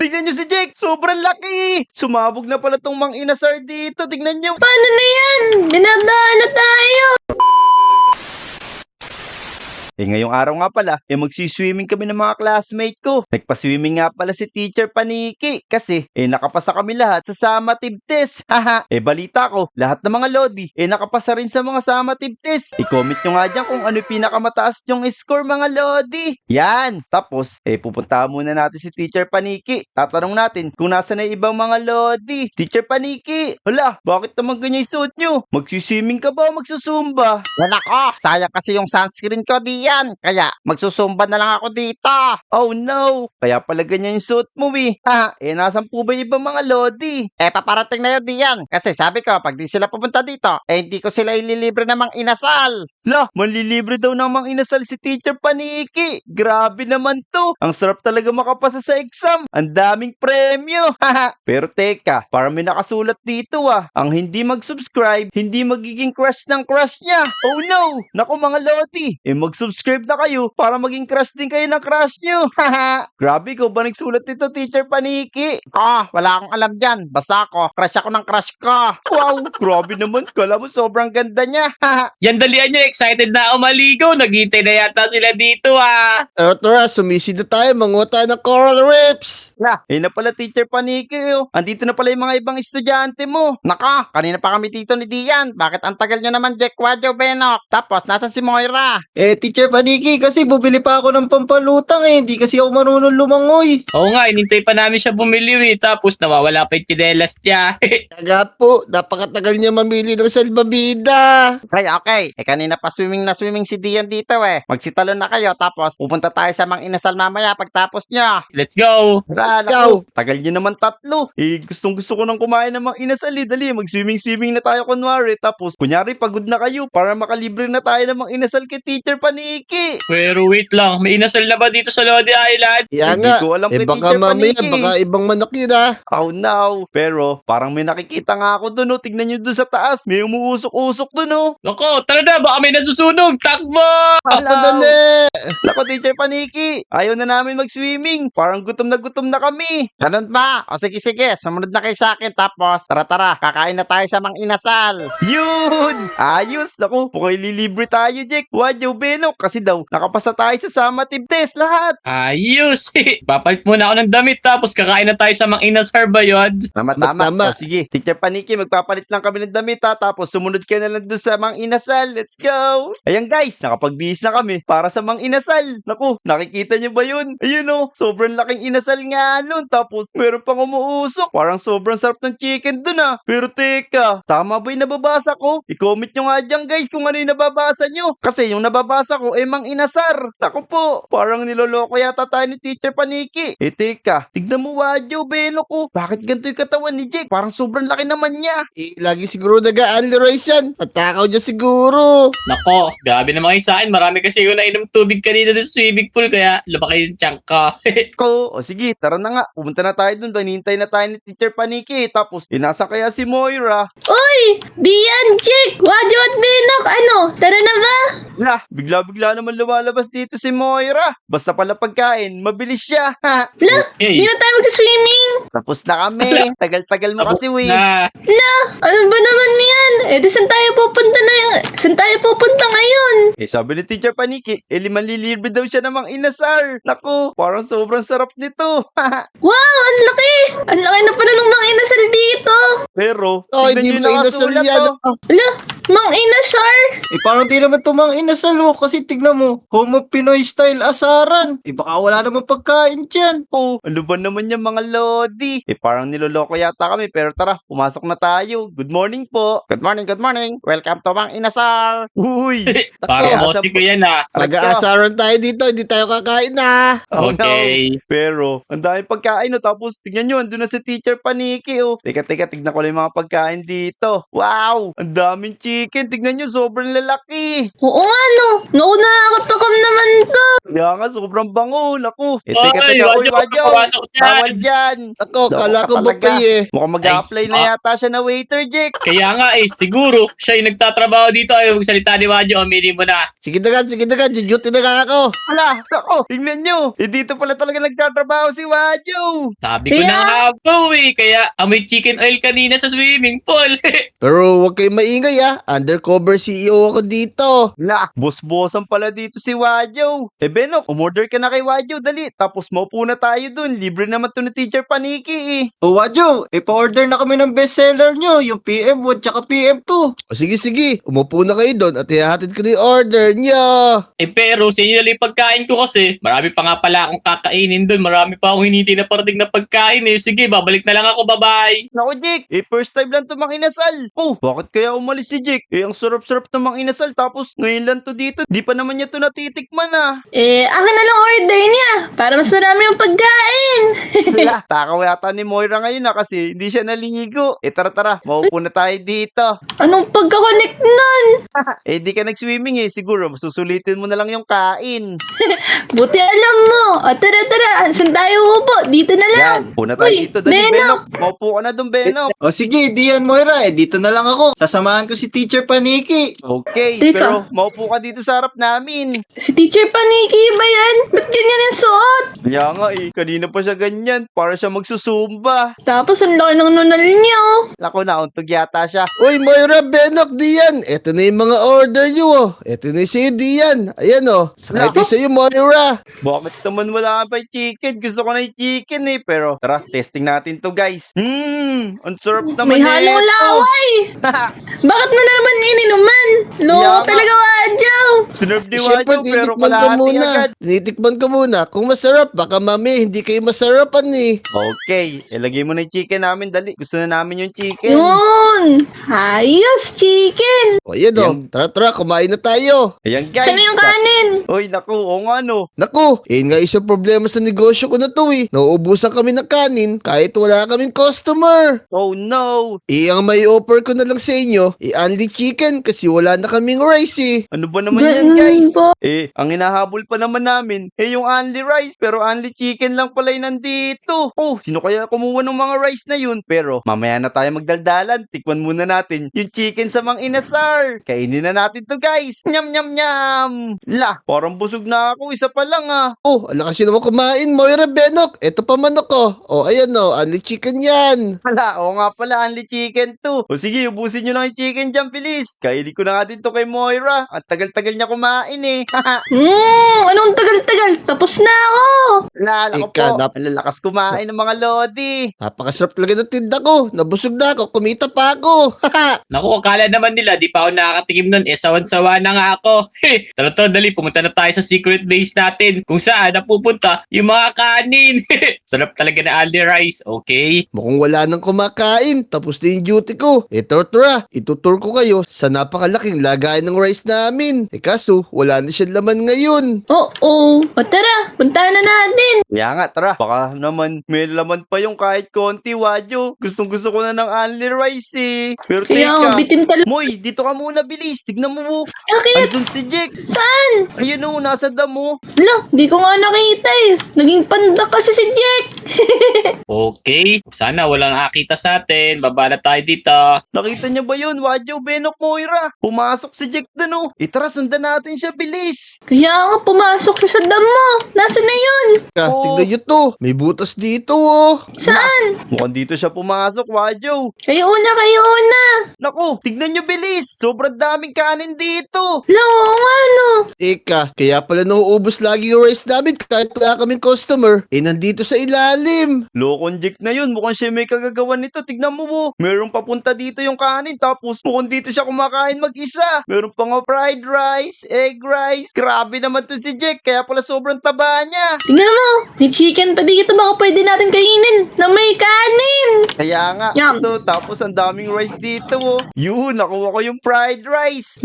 Tignan nyo si Jake! Sobrang laki! Sumabog na pala tong mang inasar dito. Tignan nyo. Paano na yan? Binabahan na tayo. Ngayong araw nga pala, magsiswimming kami ng mga classmate ko. Nagpa-swimming nga pala si Teacher Paniki kasi nakapasa kami lahat sa summative test. Haha, balita ko, lahat ng mga Lodi nakapasa rin sa mga summative test. I-comment nyo nga dyan kung ano yung pinakamataas yung score mga Lodi. Yan, tapos pupunta muna natin si Teacher Paniki. Tatanong natin kung nasa na yung ibang mga Lodi. Teacher Paniki, hala, bakit naman ganyan yung suot nyo? Magsiswimming ka ba o magsusumba? Wala ko, sayang kasi yung sunscreen ko diyan. Kaya magsusumba na lang ako dito. Oh no, kaya pala ganyan yung suot mo Ha, nasan po ba yung ibang mga Lodi? Paparating na yun diyan. Kasi sabi ko, pag di sila pupunta dito, hindi ko sila ililibre ng mang inasal. Lah, manlilibre daw ng mang inasal si Teacher Paniki. Grabe naman to. Ang sarap talaga makapasa sa exam. Ang daming premyo. Pero teka, parang may nakasulat dito Ang hindi mag-subscribe, hindi magiging crush ng crush niya. Oh no! Naku mga Lodi, mag-subscribe na kayo para maging crush din kayo ng crush nyo. Grabe ko ba nagsulat dito, Teacher Paniki? Wala akong alam dyan. Basta crush ako ng crush ko. Wow, grabe naman. Kala mo sobrang ganda niya. Yan, dalian nyo. Excited na ako maligo. Naghihintay na yata sila dito, Tara, sumisid na tayo. Manguha tayo ng coral reefs. Na pala Teacher Paniki. Andito na pala yung mga ibang estudyante mo. Naka, kanina pa kami dito ni Dian. Bakit ang tagal nyo naman, Jack Wadjo Benok? Tapos, nasan si Moira? Teacher Paniki, kasi bumili pa ako ng pampalutang Hindi kasi ako marunong lumangoy. Oo nga, inintay pa namin siya bumili tapos nawawala pa yung tsinelas niya. Taga po, napakatagal niya mamili ng salbabida. Okay. Kanina pa swimming si Dian dito Magsitalon na kayo tapos pupunta tayo sa mang inasal mamaya pagtapos nyo. Let's go! Tara, Go. tagal nyo naman tatlo. Gustong gusto ko nang kumain ng mang inasal. Dali, mag-swimming na tayo kunwari. Tapos, kunyari pagod na kayo para makalibre na tayo ng mang inasal kay Teacher Paniki. Pero wait lang, may inasal na ba dito sa Lodi Island? Yan Hindi nga. ko alam kay Baka Teacher mamaya, Paniki. baka ibang manok yun Oh no. Pero, parang may nakikita nga ako dun Tignan nyo dun sa taas. May umuusok-usok dun Nako, tara na, baka may nasusunog! Takbo! Padali! Nako, Teacher Paniki. Ayaw na namin mag-swimming. Parang gutom na kami. Ganun ba? O sige, sumunod na kayo sa akin. Tapos, tara, kakain na tayo sa mang inasal. Yun! Ayos! Naku, mukhang ililibre tayo, Jack. Wadyo, Benok. Kasi daw, nakapasa tayo sa summative test lahat. Ayos! Papalit muna ako ng damit tapos kakain na tayo sa mang inasar ba yun? Tama. Tama. O sige, Teacher Paniki, magpapalit lang kami ng damit tapos sumunod ka na lang doon sa mang inasal. Let's go! Ayan guys, nakapagbihis na kami para sa mang inasal. Naku, nakikita niyo ba yun? Ayun sobrang laking inasal nga nun. Tapos meron pang umuusok. Parang sobrang sarap ng chicken dun Pero teka, tama ba yung nababasa ko? I-comment nyo nga dyan guys kung ano yung nababasa nyo. Kasi yung nababasa ko mang inasar. Naku po, parang niloloko yata tayo ni Teacher Paniki. Teka, tignan mo Wadyo, Beno ko. Bakit ganito yung katawan ni Jake? Parang sobrang laki naman niya. Lagi siguro nag-a-android yan. Patakaw niya siguro. Nako, grabe naman kayo sa akin. Marami kasi ako nainom tubig kanina doon sa swimming pool kaya lumaki yung chunk ka. Sige, tara na nga. Pumunta na tayo dun. Hinihintay na tayo ni Teacher Paniki. Tapos, nasa kaya si Moira. Uy! Dian, Chick! Wadyo at Benok! Tara na ba? Bigla-bigla naman lumalabas dito si Moira. Basta pala pagkain, mabilis siya. Hey, Di na tayo mag-swimming! Tapos na kami. Tagal-tagal mo kasi, na, Ano ba naman yan? Saan tayo pupunta Saan tayo pupunta ngayon? Sabi ni Teacher Paniki, libre daw siya namang inasar. Naku, parang sobrang sarap nito. Wow! Ang laki! Ang laki na pala ng mga inasal dito! Pero, Hindi tignan mo nyo yung inasal nakasulat, yan. Ala! Mang inasar! Parang di naman tumang inasal kasi tignan mo, home of Pinoy style asaran. Baka wala naman pagkain dyan. Ano ba naman yung mga Lodi? Parang niloloko yata kami. Pero tara, pumasok na tayo. Good morning po. Good morning. Welcome to Mang Inasal. Uy! para bossy ko yan Nag-aasaran tayo dito. Hindi tayo kakain Oh, Okay. no. Pero, ang daming pagkain Tapos, tingnan nyo, andun na si Teacher Paniki Teka, tignan ko lang yung mga pagkain dito. Wow! Ang daming chicken. Tignan nyo, sobrang lalaki. Oo nga Naku, nakakatakam naman to! Kaya nga, sobrang bango. Naku. Eh, Oy, teka, teka. Uy, Wadyo, Wadyo. papasok dyan. Bawal dyan. Ako, Loko kala ka ko talaga. buffet eh. Mukhang mag-a-apply na yata siya na waiter, Jack. Kaya nga siguro siya yung nagtatrabaho dito. Ayaw magsalita ni Wadyo, aminin mo na. Sige na nga, duty na nga ako. Wala. Ako, tingnan nyo. Eh, dito pala talaga nagtatrabaho si Wadyo. Sabi ko Kaya- na nga po kaya amoy chicken oil kanina sa swimming pool. Pero huwag kayong maingay undercover CEO ako dito. Na, boss-bossan pala dito si Wadyo. Eh, Benok, umorder ka na kay Wadyo, dali. Tapos maupo na tayo dun. Libre naman to ni Teacher Paniki eh. O Wadyo, ipa-order na kami ng bestseller nyo, yung PM1 tsaka PM2. O sige, umupo na kayo doon at ihahatid ko na yung order niyo. Pero sa inyo lang yung pagkain ko kasi marami pa nga pala akong kakainin doon. Marami pa akong hiniti na parating na pagkain Sige, babalik na lang ako. Bye-bye. Naku, Jake, first time lang to mang inasal. Oh, bakit kaya umalis si Jake? Ang sarap-sarap to mang inasal, tapos ngayon lang to dito. Di pa naman niya to natitikman ah. Akin na lang order niya. Para mas marami yung pagkain. Wala, takaw yata ni Moira ngayon kasi hindi siya naliligo. Tara, maupo na tayo dito. Anong pagkakonect nun? Di ka nag-swimming siguro masusulitin mo na lang yung kain. Buti alam mo. O tara. Saan tayo upo? Dito na lang. Yan, puna tayo Uy, dito. Dali, Benok. Benok. Maupo ka na dun, Benok. O sige, diyan Moira, dito na lang ako. Sasamahan ko si Teacher Paniki. Okay, Teka. pero maupo ka dito sa harap namin. Si Teacher Paniki ba yan? Ba't ganyan yung suot? Kaya nga kanina pa siya ganyan. Para siya magsusumba. Tapos ang laki ng nunal niya. Lako na, untog yata siya. Uy, Moira, Benok, Dian. Eto na yung mga order niyo Eto na yung sa'yo, Dian. Ayan Saka ito sa'yo, Moira. Bakit naman wala ka pa yung chicken? Gusto ko na yung chicken Pero tara, testing natin to guys. Ang sarap naman May halong nito. laway. Bakit mo na naman ininuman? Loko Yama. talaga, Wadyo. Sinerve ni Siyempre, Wadyo pero tinitikman ko kalahati muna. agad. Tinitikman ko muna. Kung masarap, baka mami, hindi kayo masarapan Okay, ilagay mo na yung chicken namin. Dali, gusto na namin yung chicken. Yun. Ayos, chicken. O, ayan Yan. Tara, kumain na tayo. Ayan guys. Saan na yung kanin? Oy, naku, o nga no. Naku, nga isang problema sa negosyo ko na to Nauubusan kami ng kanin kahit wala kaming customer. Oh no. Ang may offer ko na lang sa inyo, only chicken kasi wala na kaming rice Ano ba naman yan Ganun guys? ba? Ang hinahabol pa naman namin, yung only rice, pero only chicken lang pala yung nandito. Oh, sino kaya kumuha ng mga rice na yun? Pero mamaya na tayo magdaldalan, tikman muna natin yung chicken sa Mang Inasar. Kainin na natin to guys. Nyam nyam nyam. Parang busog na ako, isa pa lang Oh, ala kasi naman kumain, Moira, Benok. Eto pa manok ko. Oh, ayan only chicken yan. Oo nga pala, only chicken to. O sige, ubusin nyo lang yung chicken dyan, bilis. Kainin ko na nga din to kay Moira. At tagal-tagal niya kumain Anong tagal-tagal? Tapos na ako. Lala ko Ika, po. Ang lalakas kumain ng mga lodi. Napakasarap talaga ng tinda ko. Nabusog na ako, kumita pa ako. Naku, akala naman nila di pa ako nakakatikim nun. Sawan-sawa na nga ako. Tara, dali. Pumunta na tayo sa secret base natin. Kung saan napupunta yung mga kanin. Sarap talaga na only rice, okay? Mukhang wala nang kumakain. Tapos na yung duty ko. Tara, itutur ko kayo sa napakalaking lagayan ng rice namin. Kaso, wala na siyang laman ngayon. Oo. O tara, puntahan na natin. Kaya nga, tara. Baka naman may laman pa yung kahit konti, Wadyo. Gustong-gusto ko na ng only rice Pero Kaya nga, teka. bitin talaga. Moy, dito ka muna, bilis. Tignan mo. Bakit? Andun si Jake. Saan? Ayun nasa damo. Di ko nga nakita Naging panda kasi si Jack. Okay. Sana walang nakakita sa atin. Baba na tayo dito. Nakita niya ba yun, Wadyo, Benok, Moira? Pumasok si Jake dun Tara, sundan natin siya, bilis. Kaya nga, pumasok siya sa damo. Nasaan na yun? Oh. Tignan nyo to. May butas dito Saan? Mukhang dito siya pumasok, Wadyo. Kayo una. Naku, tignan nyo, bilis. Sobrang daming kanin dito. Oo nga, no. Eka, kaya pala nauubos lagi yung rice namin kahit wala kaming customer. Nandito sa ilalim. Lokon Jake na yun. Mukhang siya may kagagawan nito. Tignan mo, Meron papunta dito yung kanin. Tapos mukhang dito siya kumakain mag-isa. Meron pa nga fried rice, egg rice. Grabe naman to si Jake. Kaya pala sobrang taba niya. Tingnan mo, may chicken pa dito. Baka pwede natin kainin na may kanin. Kaya nga, Yum. ito, tapos ang daming rice dito, oh. Yun, nakuha ko yung fried rice.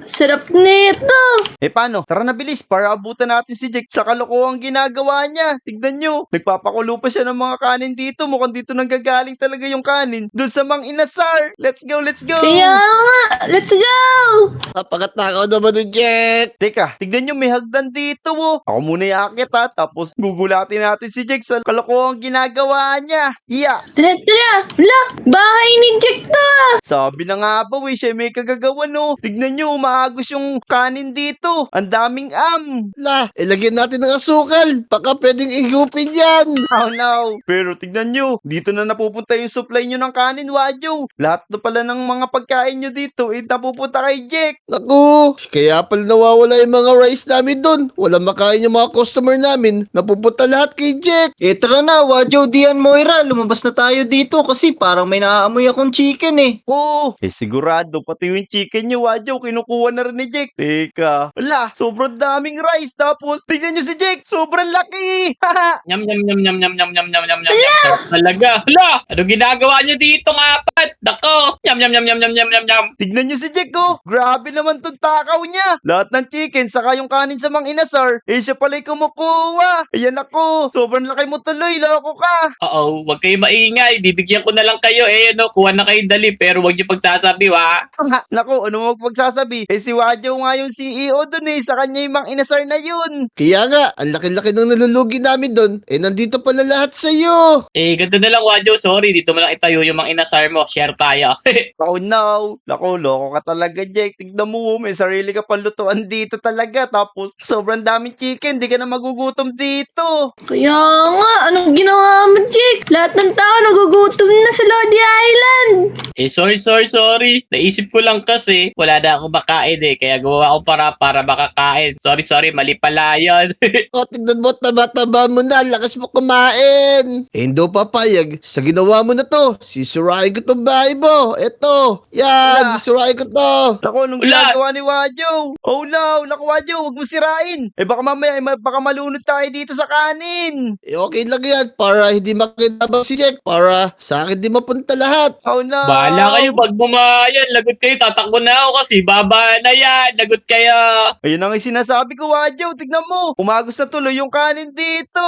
Sarap nito. Eh paano? Tara na bilis para abutan natin si Jack sa kalokohang ginagawa niya. Tignan nyo, nagpapakulo pa siya ng mga kanin dito. Mukhang dito nanggagaling talaga yung kanin. Doon sa Mang Inasar. Let's go, let's go! Kaya nga, let's go! Napakatakaw naman ni Jack. Teka, tignan nyo may hagdan dito, oh. Ako muna yakit ha, tapos gugulatin natin si Jack sa kalokohang ginagawa niya. Yeah! Tara. Wala, bahay ni Jack to ah. Sabi na nga ba, siya may kagagawa, no? Tignan nyo, umaagos yung kanin dito. Ang daming La, ilagyan natin ng asukal. Baka pwedeng igupin yan. Oh no. Pero tignan nyo, dito na napupunta yung supply nyo ng kanin, Wadyo. Lahat na pala ng mga pagkain nyo dito, napupunta kay Jack. Naku, kaya pala nawawala yung mga rice namin doon. Walang makain yung mga customer namin. Napupunta lahat kay Jack. Tara na, Wadyo, Dian, Moira. Lumabas na tayo dito kasi parang may naaamoy akong chicken eh. Sigurado, pati yung chicken nyo, Wadyo, kinukuha na rin ni Jack. Teka, wala, sobrang daming rice. Tapos, tignan nyo si Jack, sobrang laki. Haha. Nyam nyam nyam nyam nyam nyam nyam nyam nyam nyam. Sarap talaga. Hala, ano ginagawa niyo dito ng apat? Nako. Nyam nyam nyam nyam nyam nyam nyam nyam. Tignan nyo si Jack, oh. Grabe naman tong takaw niya. Lahat ng chicken, saka yung kanin sa Mang Inasar, siya pala'y kumukuha. Ayan ako, sobrang laki mo tuloy, loko ka. Oo, wag kayo maingay. Bibigyan ko na lang kayo. No, kuha na kayo dali. Pero wag niyo pagsasabi, wa? Nako, ano mo magsasabi? Si Wadyo nga yung CEO dun sa kanya yung Mang Inasar na yun. Kaya nga, ang laki-laki ng nalulugi namin doon. Nandito pala lahat sa'yo. Ganito na lang, Wadyo. Sorry, dito mo lang itayo yung mga inasar mo. Share tayo. Oh no, nako, loko ka talaga, Jack. Tignan mo, may sarili ka palutuan dito talaga. Tapos, sobrang daming chicken, di ka na magugutom dito. Kaya nga, anong ginawa mo, Jack? Lahat ng tao nagugutom na sa Lodi Island. Sorry. Naisip ko lang kasi wala na akong makain Kaya gawa ako para makakain. Sorry, mali pala yun. O, tignan mo, taba-taba mo na. Lakas mo kumain. Hindi papayag. Sa ginawa mo na to, sisirain ko tong bahay mo. Eto, yan, Wala. sisirain ko to. Nako, anong Wala. ginagawa ni Wadyo? Oh no, nako Wadyo, huwag mo sirain. Baka mamaya, baka malunod tayo dito sa kanin. Okay lang yan, para hindi makinabang si Jack. Para sa akin di mapunta lahat. Oh no. Bahala kayo, pag bumayan, lagot kayo, tatakbo na ako kasi baba na yan, lagot kayo. Ayun ang sinasabi ko, Wadyo. Tignan mo. Umagos na tuloy yung kanin dito.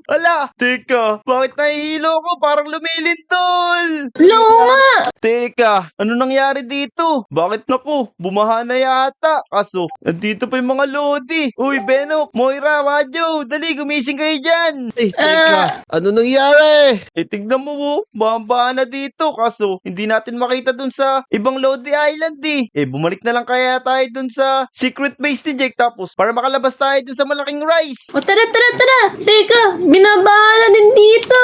Ala, teka. Bakit nahihilo ko? Parang lumilindol. Nga. Teka, ano nangyari dito? Bakit naku? Bumaha na yata. Kaso, nandito pa yung mga lodi. Uy, Benok, Moira, Wadyo. Dali, gumising kayo dyan. Teka, ano nangyari? Tignan mo, baha na dito. Kaso, hindi natin makita dun sa ibang Lodi Island bumalik na lang kaya tayo dun sa secret base ni Jack. Tapos, para makalabas tayo dun sa malaking rice. O tara. Teka, binabaha na din dito.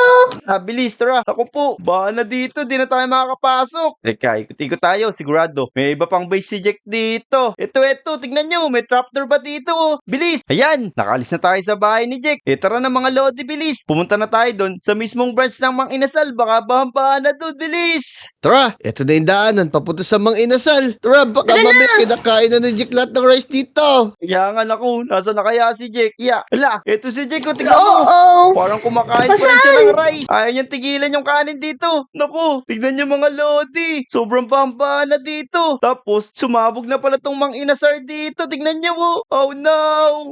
Bilis, tara. Ako po, baha na dito. Di na tayo makakapasok. Teka, ikot-ikot tayo. Sigurado. May iba pang base si Jack dito. Ito. Tignan nyo. May trapdoor ba dito? Bilis. Ayan. Nakalis na tayo sa bahay ni Jack. Tara na mga Lodi, bilis. Pumunta na tayo dun sa mismong branch ng Mang Inasal. Baka bahan na dun. Bilis. Tara, eto na yung daanan papunta sa Mang Inasal. Tara, baka Tara na. mamaya kinakain na ni Jack lahat ng rice dito. Kaya nga naku. Nasa na kaya si Jack? Ala, ito si Jack. Tignan mo. Oo. Parang kumakain pa rin siya ng rice. Ayaw niyang tigilan yung kanin dito. Naku, tignan niyo mga Lodi. Sobrang bamba na dito. Tapos, sumabog na pala tong Mang Inasar dito. Tignan niyo, oh no.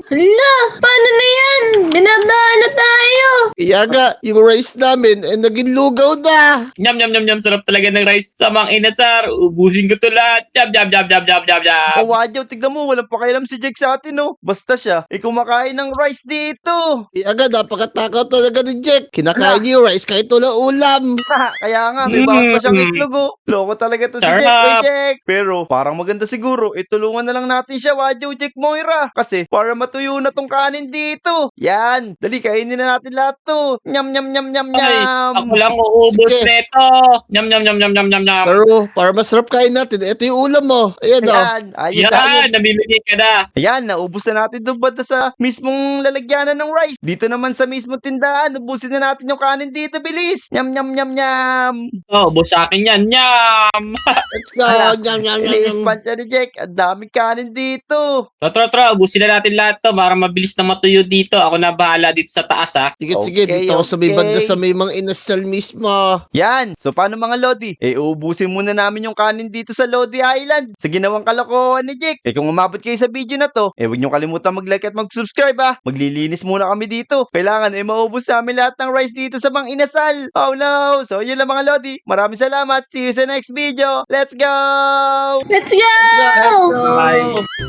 Hala, paano na yan? Binabaha na tayo. Kaya nga, yung rice namin naging lugaw na. Nyam nyam nyam nyam, sarap talaga ng rice sa Mang Inasar. Ubusin ko to lahat. Jab. Oh, Wadyo, tignan mo. Walang pakialam si Jack sa atin, oh. Basta siya, kumakain ng rice dito. Kaya nga, napakatakaw talaga ni Jack. Kinakain niya yung rice kahit wala ulam. Kaya nga, may bahat pa siyang itlog, oh. Loko talaga to si Sarap. Jack, Jack. Pero, parang maganda siguro, tulungan na lang natin siya, Wadyo, Jack, Moira. Kasi, para matuyo na tong kanin dito. Yan. Dali, kainin na natin lahat to. Nyam. Ay, ako lang uubos Sige. neto. Nyam. Pero, para masarap kain natin, ito yung ulam mo. Ayan o. Ayan, ayos. Yan, namimigay ka na. Ayan, naubos na natin doon banda sa mismong lalagyanan ng rice. Dito naman sa mismong tindahan, ubusin na natin yung kanin dito. dito, bilis! Nyam, nyam, nyam, nyam! Oh, ubos sa akin yan. Nyam! Let's go. Ala, Yum, yum, yum, Ilis yum. pancha ni Jack. Ang daming kanin dito. Tara, ubusin na natin lahat to para mabilis na matuyo dito. Ako na bahala dito sa taas, ha. Sige, Okay, dito ako sa may okay. banda sa may mga inasal mismo. Yan. So, paano mga Lodi? Uubusin muna namin yung kanin dito sa Lodi Island sa ginawang kalokohan ni Jack. Kung umabot kayo sa video na to, huwag nyo kalimutan mag-like at mag-subscribe, ha. Maglilinis muna kami dito. Kailangan, maubos namin lahat ng rice dito sa mga inasal. Oh no! So, yun lang mga Lodi. Maraming salamat. See you sa next video. Let's go! Let's go! Let's go. Bye.